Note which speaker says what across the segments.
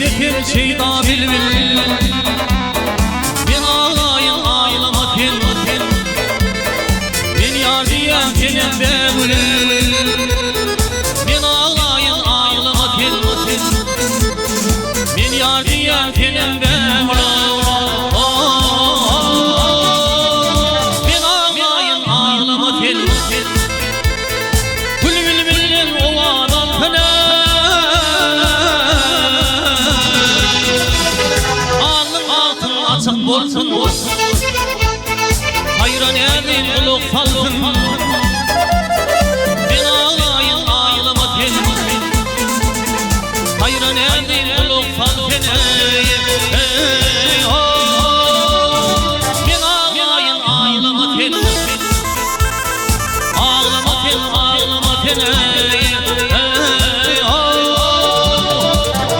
Speaker 1: Yedetir şeyda bilbil. Ben ağlayın ağlama tel. Ben yar diyem tenem bebül. Ben ağlayın ağlama tel. Ben yar diyem tenem bebül. Ben ağlayın ağlama tel. Bülbül bilin ovadan pene. Açık bolsun, hayran edin uluk salsın. Ben ağlayın ağlama tel. Hayran edin uluk salsın. Ben ağlayın ağlama tel. Ağlama tel, ağlama tel.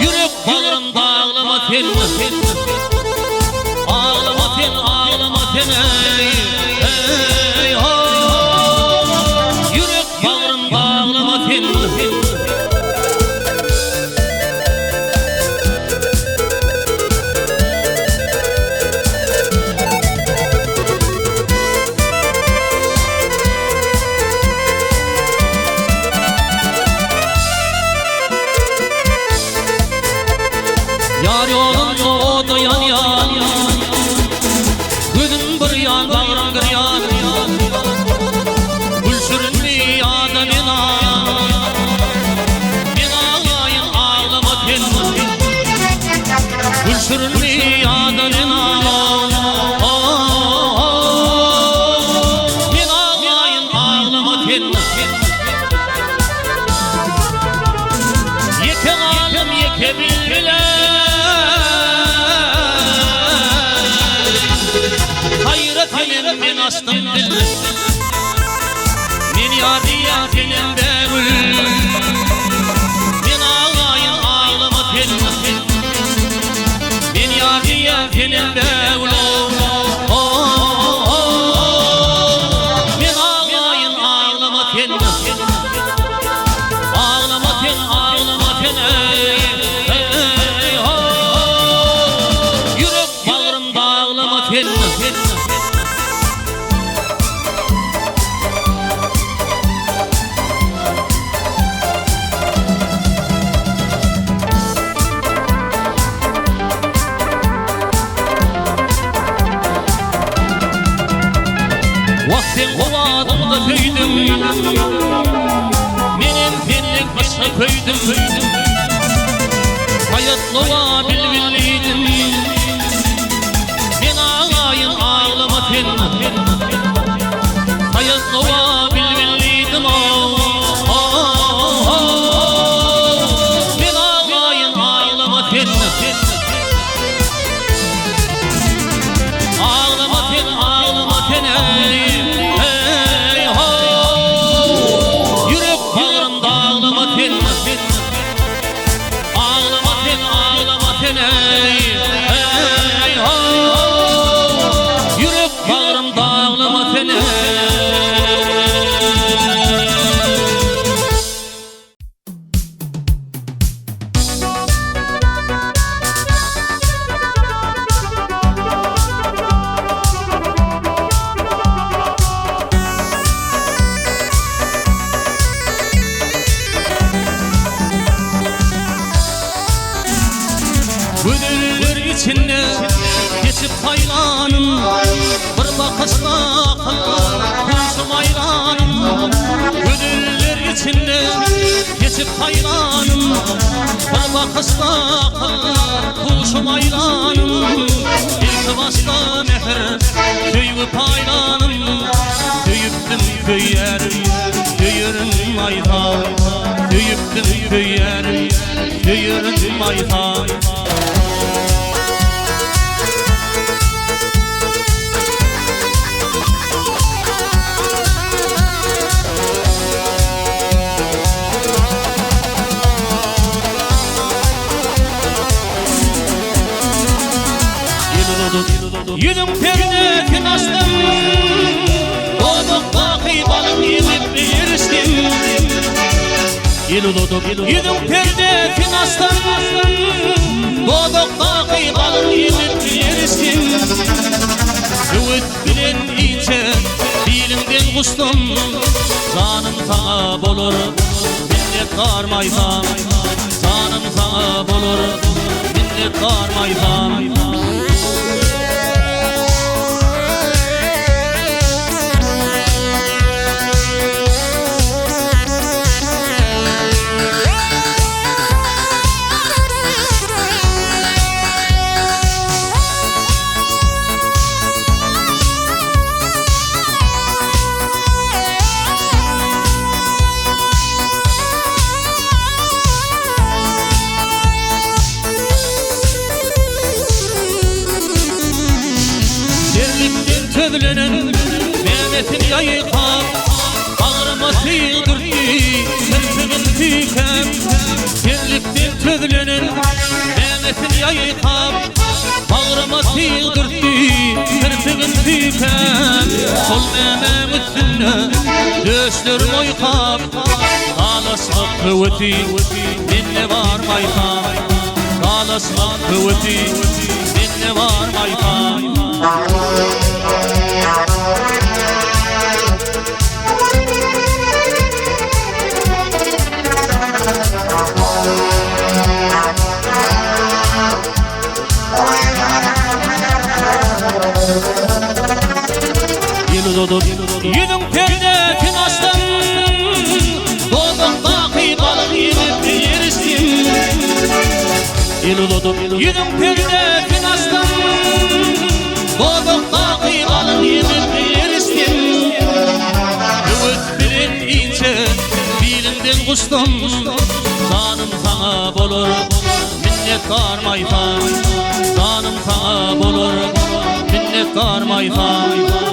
Speaker 1: Yürek bağrımda ağlama tel. Ağlama tel, ağlama tel. Yürek bağrımda ağlama tel. Yar yolun doğdu yan yan. Gözüm bir yan, bağrım bir yan. Gülsürünlü yada ben ağlayın. Ben ağlayın ağlama tel. Gülsürünlü yada ben ağlayın. Ben ağlayın ağlama tel. Yeke alım yeke bilbiler. Hayretim ben astım dil. Ben yar diyem tenem bebül. Ben ağlayın ağlama tel. Ben yar diyem tenem bebül. Ben ağlayın ağlama tel. Ağlama tel, ağlama tel. Yürek bağrımda ağlama tel. Vaktin kovadımda köydüm. Benim penlik başka köydüm. Hayatlığa bilbilliydim. Ben ağlayın ağlama tel. Hayatlığa bilbilliydim. Ben ağlayın ağlama tel. Ağlama tel, ağlama tel. Yürek bağrımda ağlama tel. Ağlama tel, ağlama tel. Yürek bağrımda ağlama tel. Gönüller içinde geçip hayranım. Bir bakışta kuşum hayranım. Gönüller içinde geçip hayranım. Bir bakışta kuşum hayranım. İlk başta mehr duyup hayranım. Duyuptum köyer, duyurum ayhan. Duyuptum köyer, duyurum ayhan. Yüzüm perdetin astım. Olduk baki balım yiyip eriştim. Yüzüm perdetin astım. Bodoktaki balık yemip yersin. Söğüt bilen ince dilimden kustum. Canım sana bolur minnet karmaydan. Canım sana bolur minnet karmaydan. Tövlenen Mehmet'in yayıkam Ağrıma sığdırdı Sırtımın tükem Birlikten tövlenen Mehmet'in yayıkam Ağrıma sığdırdı Sırtımın tükem Sol memem üstüne Döşlerim oykam Kalasmak kıvıtı Dinle varmaytam Kalasmak kıvıtı Dinle varmaytam. Yüzün perdetin astım Bodoktaki balık yemip yersin. Yüzün perdetin astım Bodoktaki balık yemip yersin. Söğüt bilen ince dilimden kustum. Canım sana bolur minnet karmaydan. Canım sana bolur minnet karmaydan.